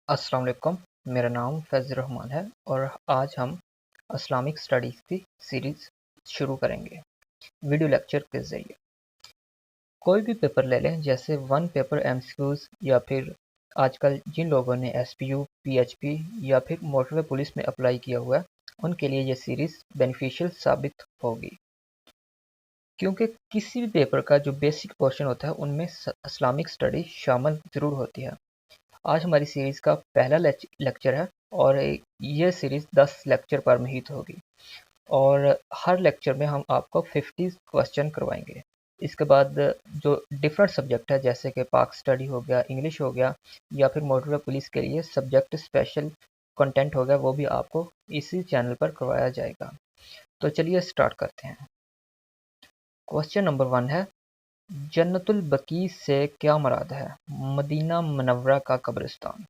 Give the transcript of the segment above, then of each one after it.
अस्सलाम वालेकुम। मेरा नाम फैज़ुर रहमान है और आज हम इस्लामिक स्टडीज़ की सीरीज़ शुरू करेंगे वीडियो लेक्चर के ज़रिए। कोई भी पेपर ले लें, जैसे वन पेपर एमसीक्यूज़ या फिर आजकल जिन लोगों ने एसपीयू, पीएचपी या फिर मोटरवे पुलिस में अप्लाई किया हुआ है, उनके लिए ये सीरीज़ बेनिफिशियल साबित होगी, क्योंकि किसी भी पेपर का जो बेसिक पोर्शन होता है उनमें इस्लामिक स्टडी शामिल ज़रूर होती है। आज हमारी सीरीज़ का पहला लेक्चर है और ये सीरीज़ 10 लेक्चर पर मुहित होगी और हर लेक्चर में हम आपको 50 क्वेश्चन करवाएंगे। इसके बाद जो डिफरेंट सब्जेक्ट है, जैसे कि पाक स्टडी हो गया, इंग्लिश हो गया या फिर मोटरवे पुलिस के लिए सब्जेक्ट स्पेशल कंटेंट हो गया, वो भी आपको इसी चैनल पर करवाया जाएगा। तो चलिए स्टार्ट करते हैं। क्वेश्चन नंबर 1 है, जन्नतुल बकी से क्या मुराद है? मदीना मुनव्वरा का कब्रिस्तान।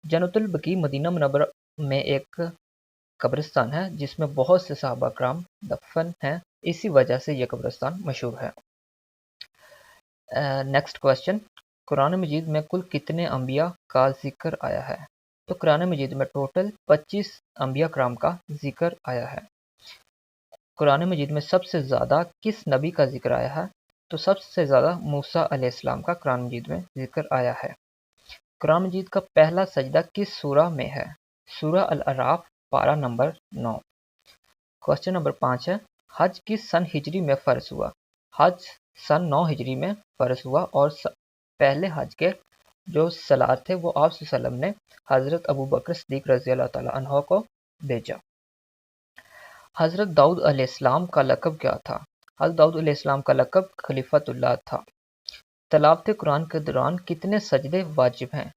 जन्नतुल बकी मदीना मुनव्वरा में एक कब्रिस्तान है जिसमें बहुत से सहाबा कराम दफन हैं, इसी वजह से यह कब्रिस्तान मशहूर है। नेक्स्ट क्वेश्चन, कुरान मजीद में कुल कितने अंबिया का जिक्र आया है? तो कुरान मजीद में टोटल 25 अंबिया कराम का जिक्र आया है। कुरान मजीद में सबसे ज़्यादा किस नबी का जिक्र आया है? तो सबसे ज़्यादा मूसा अलैहिस्सलाम का कुरान मजीद में जिक्र आया है। कुरान मजीद का पहला सजदा किस सूरा में है? सूरा अल-अराफ पारा नंबर 9। क्वेश्चन नंबर 5 है, हज किस सन हिजरी में फ़र्ज हुआ? हज सन 9 हिजरी में फ़र्ज हुआ और पहले हज के जो सलार थे वो आप सल्लम ने हज़रत अबू बकर सिद्दीक़ रज़ी अल्लाह तआला अन्हु को भेजा। हज़रत दाऊद अलैहिस्सलाम का लक़ब क्या था? हज़रत दाऊद अलैहिस्सलाम का लक़ब खलीफतुल्लाह था। तिलावत कुरान के दौरान कितने सजदे वाजिब हैं?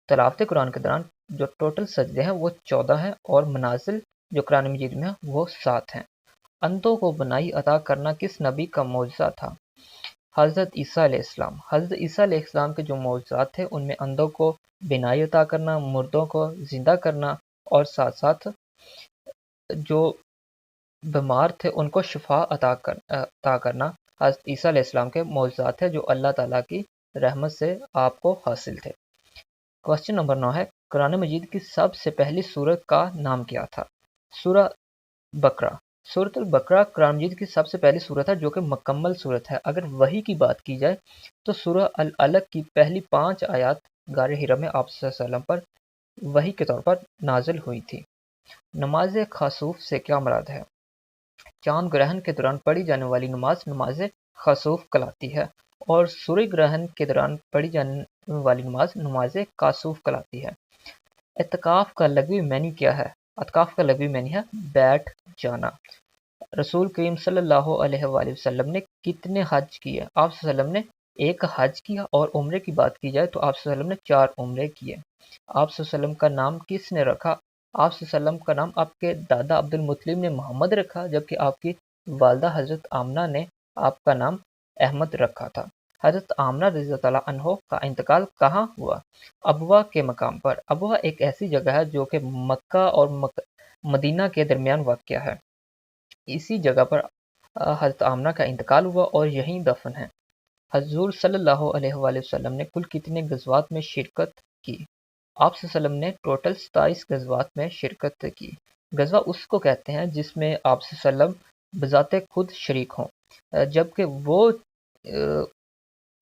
तिलावत कुरान के दौरान जो टोटल सजदे हैं वो 14 हैं और मनाजिल जो कुरान मजीद में है वो 7 हैं। अंधों को बनाई अता करना किस नबी का मौजज़ा था? हज़रत ईसा अलैहिस्सलाम। हज़रत ईसा अलैहिस्सलाम के जो मौजज़ात थे उनमें अंधों को बिनाई अता करना, मुर्दों को ज़िंदा करना और साथ साथ जो बीमार थे उनको शिफा अता करना हज़रत ईसा अलैहिस्सलाम के मौजज़ात है जो अल्लाह ताला की रहमत से आपको हासिल थे। क्वेश्चन नंबर 9 है, कुरान मजीद की सबसे पहली सूरत का नाम क्या था? सूरह बकरा। सूरत बकरा कुरान मजीद की सबसे पहली सूरत है जो कि मुकम्मल सूरत है। अगर वही की बात की जाए तो सूरह अल अलक की पहली 5 आयत गार हिरा में आप सल्लल्लाहु अलैहि वसल्लम पर वही के तौर पर नाजिल हुई थी। नमाज खसूफ से क्या मुराद है? चांद ग्रहण के दौरान पढ़ी जाने वाली नमाज नमाज खसूफ कहलाती है और सूर्य ग्रहण के दौरान पढ़ी जाने वाली नमाज नमाज कासूफ कहलाती है। इत्काफ का लग़वी मैनी क्या है? इत्काफ का लग़वी मैनी है बैठ जाना। रसूल करीम सल्लल्लाहु अलैहि वसल्लम ने कितने हज किए? आप वसल्लम ने एक हज किया और उम्रे की बात की जाए तो आप वसल्लम ने 4 उम्रे किए। आप वसल्लम का नाम किसने रखा? आप वसल्लम का नाम आपके दादा अब्दुल मुत्तलिब ने मोहम्मद रखा, जबकि आपकी वालदा हज़रत आमना ने आपका नाम अहमद रखा था। हज़रत आमना रज़ी अल्लाह तआला अन्हो का इंतकाल कहाँ हुआ? अबवा के मकाम पर। अबवा एक ऐसी जगह है जो कि मक्का और मदीना के दरमियान वाक़या है। इसी जगह पर हज़रत आमना का इंतकाल हुआ और यहीं दफन है। हजूर सल्लल्लाहु अलैहि वसल्लम ने कुल कितने गज़वात में शिरकत की? आप सल्लम ने टोटल 27 गज़वात में शिरकत की। गज़वा उसको कहते हैं जिसमें आप सल्लम बज़ाते खुद शरीक हों, जबकि वो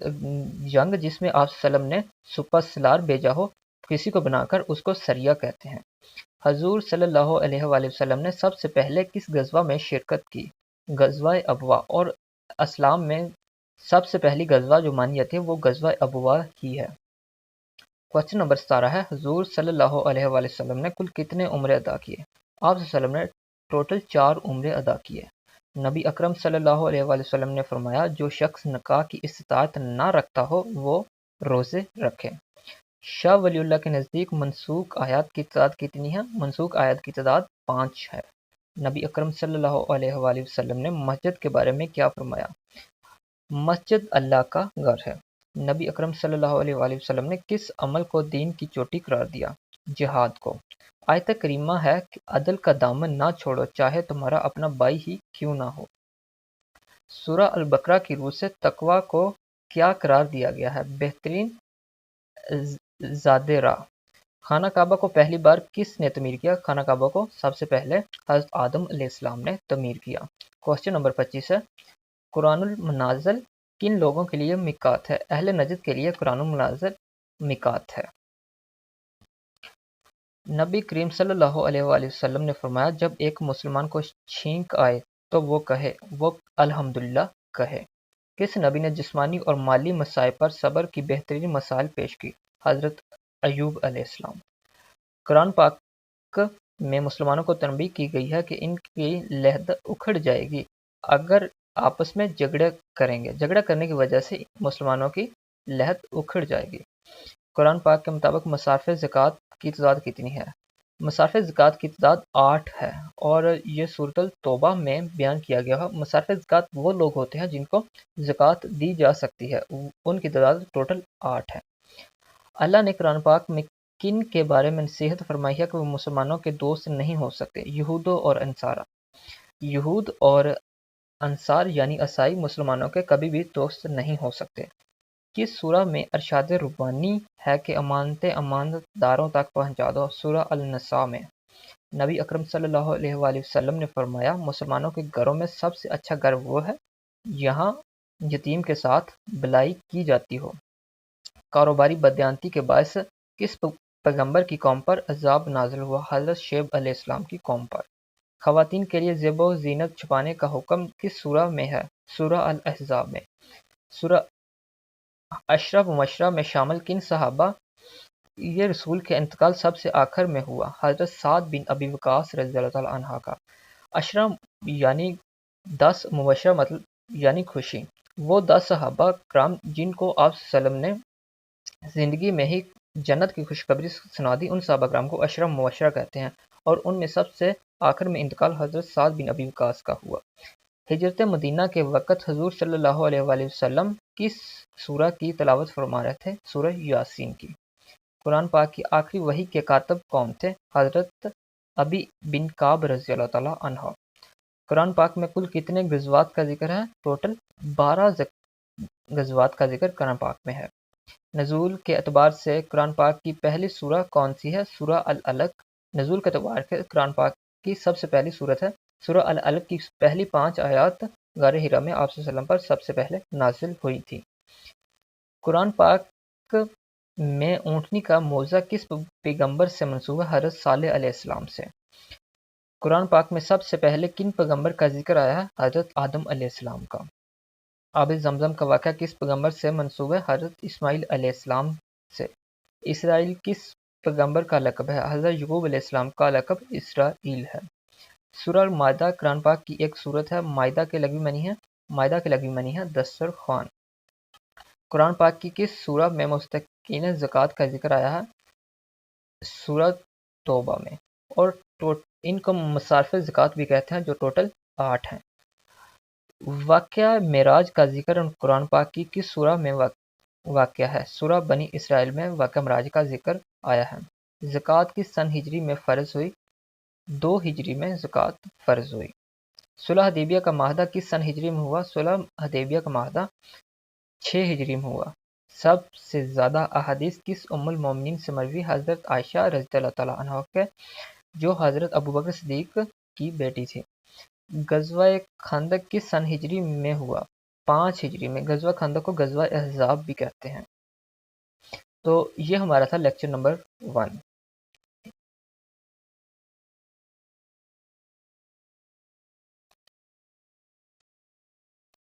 जंग जिसमें आप सल्लम ने सुपा सलार भेजा हो किसी को बनाकर, उसको सरिया कहते हैं। हजूर सल्लल्लाहु अलैहि वसल्लम ने सबसे पहले किस गज़वा में शिरकत की? गज़वा अबवा। और इस्लाम में सबसे पहली गज़वा जो मानी जाती है वो गज़वा अबवा ही है। क्वेश्चन नंबर 17 है, हजूर सल्लल्लाहु अलैहि वसल्लम ने कुल कितने उम्रे अदा किए? आप वसल्लम ने टोटल 4 उम्रे अदा किए। नबी अकरम सल्लल्लाहु अलैहि वसल्लम ने फरमाया, जो शख्स निकाह की इस्तात ना रखता हो वो रोज़े रखे। शाह वलीउल्लाह के नज़दीक मनसूख आयत की तादाद कितनी है? मनसूख आयत की तादाद 5 है। नबी अकरम सल्लल्लाहु अलैहि वसल्लम ने मस्जिद के बारे में क्या फरमाया? मस्जिद अल्लाह का घर है। नबी अकरम सल्लल्लाहु अलैहि वसल्लम ने किस अमल को दीन की चोटी करार दिया? जिहाद को। आयत करीमा है कि अदल का दामन ना छोड़ो, चाहे तुम्हारा अपना भाई ही क्यों ना हो। सूरह अल बकरा की रूह से तकवा को क्या करार दिया गया है? बेहतरीन ज़ादे राह। خانہ کعبہ کو پہلی بار کس نے تعمیر کیا؟ خانہ کعبہ کو سب سے پہلے حضرت آدم علیہ السلام نے تعمیر کیا۔ کوسچن نمبر 25 ہے، قرآن المنازل کن لوگوں کے لیے میقات ہے؟ اہل نجد کے لیے قرآن المنازل میقات ہے۔ نبی کریم صلی اللہ علیہ وآلہ وسلم نے فرمایا جب ایک مسلمان کو چھینک آئے تو وہ الحمدللہ کہے۔ کس نبی نے جسمانی اور مالی مصائب پر صبر کی بہترین مثال پیش کی؟ حضرت ایوب علیہ السلام۔ قرآن پاک میں مسلمانوں کو تنبیہ کی گئی ہے کہ ان کی لہد اکھڑ جائے گی اگر آپس میں جھگڑا کریں گے، جھگڑا کرنے کی وجہ سے مسلمانوں کی لہد اکھڑ جائے گی۔ قرآن پاک کے مطابق مصارف زکوٰۃ کی تعداد کتنی ہے؟ مصارف زکوٰۃ کی تعداد 8 ہے اور یہ سورۃ التوبہ میں بیان کیا گیا ہے۔ مصارف زکوٰۃ وہ لوگ ہوتے ہیں جن کو زکوٰۃ دی جا سکتی ہے، ان کی تعداد ٹوٹل 8 ہے۔ اللہ نے قرآن پاک میں کن کے بارے میں نصیحت فرمائی ہے کہ وہ مسلمانوں کے دوست نہیں ہو سکتے؟ یہود اور انصارہ۔ یہود اور انصار یعنی عیسائی مسلمانوں کے کبھی بھی دوست نہیں ہو سکتے۔ کس سورہ میں ارشاد ربانی ہے کہ امانتیں امانت داروں تک پہنچا دو؟ سورہ النساء میں۔ نبی اکرم صلی اللہ علیہ وآلہ وسلم نے فرمایا مسلمانوں کے گھروں میں سب سے اچھا گھر وہ ہے یہاں یتیم کے ساتھ بلائی کی جاتی ہو۔ کاروباری بددیانتی کے باعث کس پیغمبر کی قوم پر عذاب نازل ہوا؟ حضرت شعیب علیہ السلام کی قوم پر۔ خواتین کے لیے زیب و زینت چھپانے کا حکم کس سورہ میں ہے؟ سورہ الاحزاب میں۔ سورہ عشرہ مبشرہ میں شامل کن صحابہ یہ رسول کے انتقال سب سے آخر میں ہوا؟ حضرت سعد بن ابی وقاص رضی اللہ تعالیٰ عنہ کا۔ عشرہ یعنی 10 مبشرہ مطلب یعنی خوشی، وہ 10 صحابہ کرام جن کو آپ صلی اللہ علیہ وسلم نے زندگی میں ہی جنت کی خوشخبری سنا دی، ان صحابہ کرام کو عشرہ مبشرہ کہتے ہیں، اور ان میں سب سے آخر میں انتقال حضرت سعد بن ابی وقاص کا ہوا۔ ہجرت مدینہ کے وقت حضور صلی اللہ علیہ وآلہ وسلم کس سورہ کی تلاوت فرما رہے تھے؟ سورہ یاسین کی۔ قرآن پاک کی آخری وحی کے کاتب کون تھے؟ حضرت ابی بن کعب رضی اللہ تعالیٰ عنہ۔ قرآن پاک میں کل کتنے غزوات کا ذکر ہے؟ ٹوٹل 12 غزوات کا ذکر قرآن پاک میں ہے۔ نزول کے اعتبار سے قرآن پاک کی پہلی سورہ کون سی ہے؟ سورہ العلق۔ نزول کے اعتبار سے قرآن پاک کی سب سے پہلی سورت ہے سورہ العلق کی پہلی 5 آیات غار حرا میں آپ صلی اللہ علیہ وسلم پر سب سے پہلے نازل ہوئی تھی۔ قرآن پاک میں اونٹنی کا موضع کس پیغمبر سے منسوب ہے؟ حضرت صالح علیہ السلام سے۔ قرآن پاک میں سب سے پہلے کن پیغمبر کا ذکر آیا ہے؟ حضرت آدم علیہ السلام کا۔ آب زمزم کا واقعہ کس پیغمبر سے منسوب ہے؟ حضرت اسماعیل علیہ السلام سے۔ اسرائیل کس پیغمبر کا لقب ہے؟ حضرت یعقوب علیہ السلام کا لقب اسرائیل ہے۔ سورہ مائدہ قرآن پاک کی ایک سورت ہے۔ مائدہ کے لغوی معنی ہے دسترخوان۔ قرآن پاک کی کس سورہ میں مستحقین زکوٰۃ کا ذکر آیا ہے؟ سورہ توبہ میں۔ اور ان کو مصارف زکوٰۃ بھی کہتے ہیں جو ٹوٹل 8 ہیں۔ واقعہ معراج کا ذکر قرآن پاک کی کس سورہ میں واقع ہے؟ سورہ بنی اسرائیل میں واقعہ معراج کا ذکر آیا ہے۔ زکوٰۃ کس سن ہجری میں فرض ہوئی؟ 2 ہجری میں زکوٰۃ فرض ہوئی۔ صلح حدیبیہ کا معاہدہ کس سن ہجری میں ہوا؟ صلح حدیبیہ کا معاہدہ 6 ہجری میں ہوا۔ سب سے زیادہ احادیث کس ام المومنین سے مروی؟ حضرت عائشہ رضی اللہ تعالیٰ عنہ کے، جو حضرت ابوبکر صدیق کی بیٹی تھی۔ غزوہ خندق کس سن ہجری میں ہوا؟ 5 ہجری میں۔ غزوہ خندق کو غزوہ احزاب بھی کہتے ہیں۔ تو یہ ہمارا تھا لیکچر نمبر 1۔